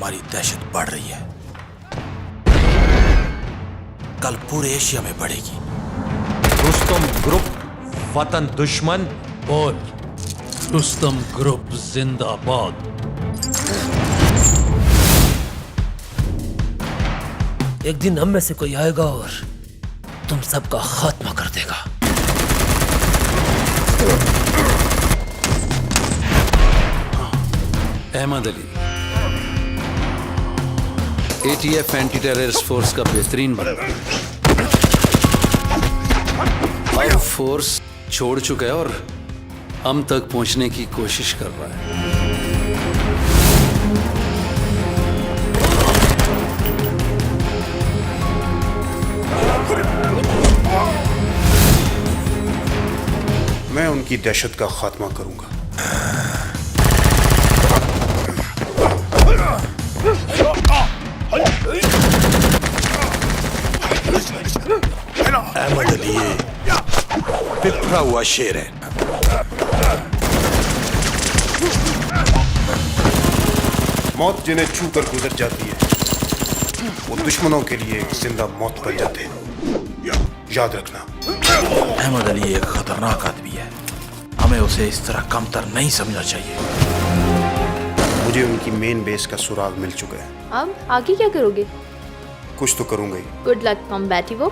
हमारी दहशत बढ़ रही है, कल पूरे एशिया में बढ़ेगी। रुस्तम ग्रुप वतन दुश्मन। बोल, रुस्तम ग्रुप जिंदाबाद। एक दिन हम में से कोई आएगा और तुम सबका खात्मा कर देगा। Ahmed Ali, ATF anti terrorist force का बेहतरीन बंदा। अब फोर्स छोड़ चुका है और हम तक पहुंचने की कोशिश कर रहा है। मैं उनकी दहशत का खात्मा करूंगा। अहमद अली ये बिखरा हुआ शेर है। मौत जिन्हें छू कर गुजर जाती है वो दुश्मनों के लिए एक जिंदा मौत बन जाते हैं, याद रखना। अहमद अली एक खतरनाक आदमी है, हमें उसे इस तरह कमतर नहीं समझना चाहिए। मुझे उनकी मेन बेस का सुराग मिल चुका है। अब आगे क्या करोगे? कुछ तो करूंगा ही। Good luck कॉम्बैटिवो।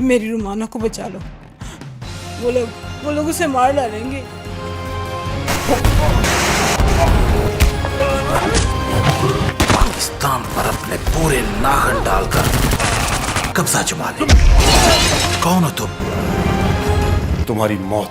मेरी रुमाना को बचा लो, वो लोग उसे मार डालेंगे। पाकिस्तान पर अपने पूरे नाखन डालकर कब्जा जमा ले। कौन हो तुम? तुम्हारी मौत